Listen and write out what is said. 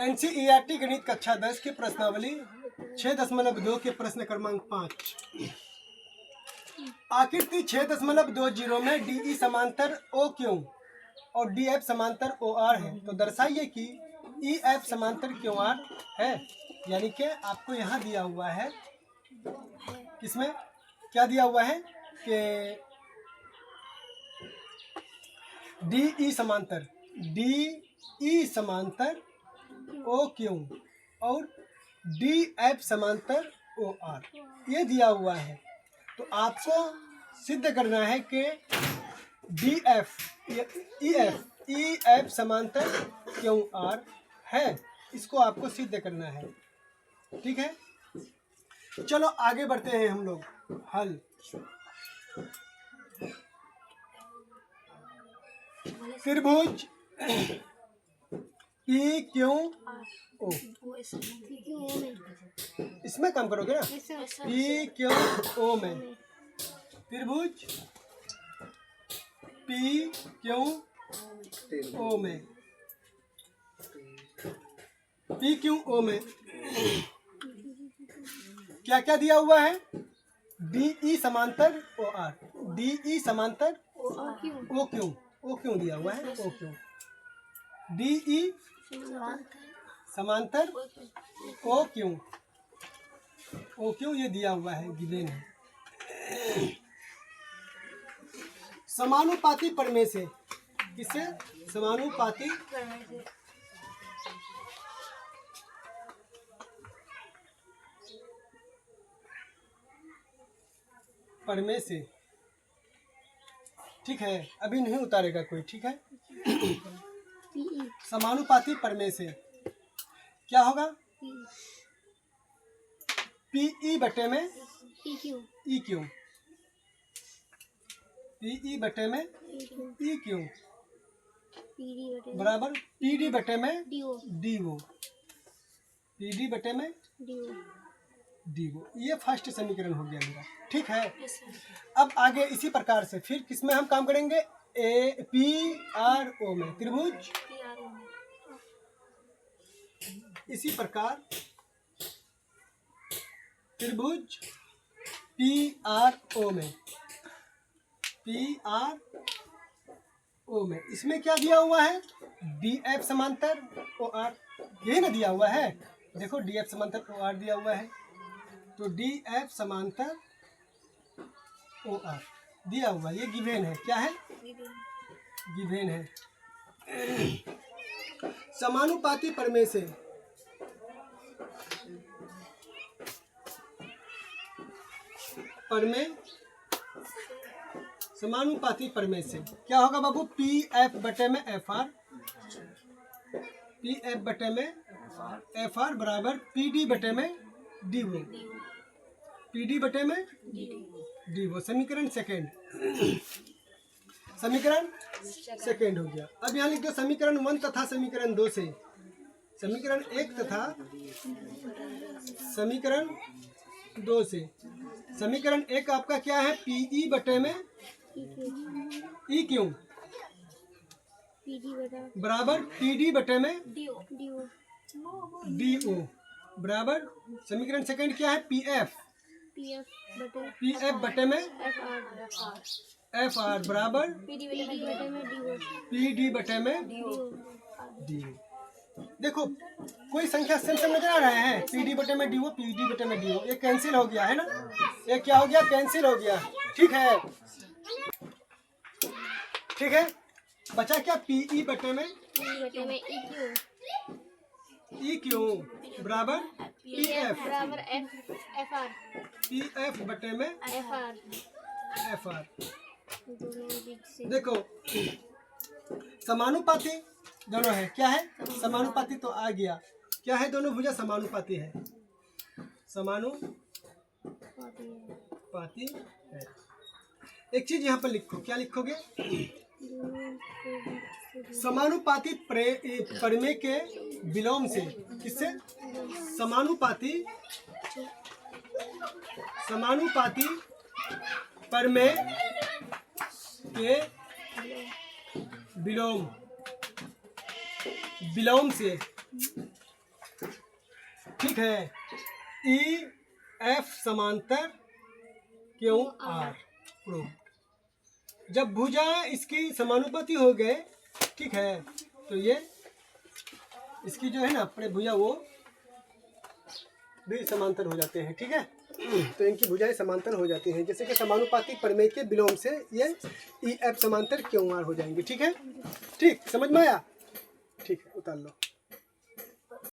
NCERT गणित कक्षा 10 की प्रश्नावली 6.2 के प्रश्न क्रमांक 5। आकृति 6.20 में DE समांतर OQ और DF समांतर OR है, तो दर्शाइए कि EF समांतर QR है। यानी कि आपको यहाँ दिया हुआ है, किसमें क्या दिया हुआ है कि DE समांतर OQ और DF समांतर OR ये दिया हुआ है। तो आपको सिद्ध करना है कि EF समांतर QR है, इसको आपको सिद्ध करना है। ठीक है, चलो आगे बढ़ते हैं हम लोग। हल त्रिभुज PQO, इसमें काम करोगे ना। PQO में त्रिभुज PQO में क्या क्या दिया हुआ है? DE समांतर OR, DE समांतर OQ दिया हुआ है। OQ DE समांतर OQ ये दिया हुआ है, गिवन है। समानुपाती प्रमेय से, किससे? समानुपाती प्रमेय से। ठीक है, अभी नहीं उतारेगा कोई। ठीक है, समानुपाती प्रमेय से क्या होगा? PE बटे में EQ, PE बटे में EQ बराबर PD बटे में DO, PD बटे में DO। ये फर्स्ट समीकरण हो गया मेरा। ठीक है, अब आगे इसी प्रकार से फिर किसमें हम काम करेंगे? PRO में, त्रिभुज इसी प्रकार त्रिभुज PRO में इसमें क्या दिया हुआ है? DF समांतर OR, यही ना दिया हुआ है। देखो DF समांतर OR दिया हुआ है, तो DF समांतर OR दिया हुआ, ये गिवन है। क्या है? गिवन है। समानुपाती प्रमेय से समानुपाती प्रमेय से क्या होगा बाबू? PF बटे में FR, PF बटे में FR बराबर PD बटे में DO, PD बटे में DO। समीकरण सेकेंड हो गया। अब यहाँ लिख दो समीकरण 1 तथा समीकरण 2 से, समीकरण 1 तथा समीकरण 2 से। समीकरण 1 आपका क्या है? PE बटे में EQ बराबर PD बटे में DO बराबर। समीकरण सेकंड क्या है? PF बटे में FR बराबर PD बटे में DO। देखो कोई संख्या सेम नजर आ रहे हैं? PD बटे में DO, PD बटे में DO, ये कैंसिल हो गया है ना। ये क्या हो गया? कैंसिल हो गया। ठीक है, ठीक है, बचा क्या? PE बटे में EQ बराबर PF बटे में FR। देखो समानुपाती दोनों है। क्या है? समानुपाती तो आ गया। क्या है? दोनों भुजा समानुपाती है, समानुपाती है। एक चीज यहाँ पर लिखो, क्या लिखोगे? समानुपाती प्रमेय के विलोम से, किससे? समानुपाती प्रमेय के विलोम से ठीक है, ई एफ समांतर क्यू आर प्रूव्ड। जब भुजाएं इसकी समानुपाती हो गए, ठीक है, तो ये इसकी जो है ना अपने भुजा वो भी समांतर हो जाते हैं। ठीक है, तो इनकी भुजाएं समांतर हो जाती हैं, जैसे कि समानुपाती प्रमेय के विलोम से ये ई एफ समांतर क्यू आर हो जाएंगे। ठीक है, ठीक समझ में आया? ठीक है, उतार लो।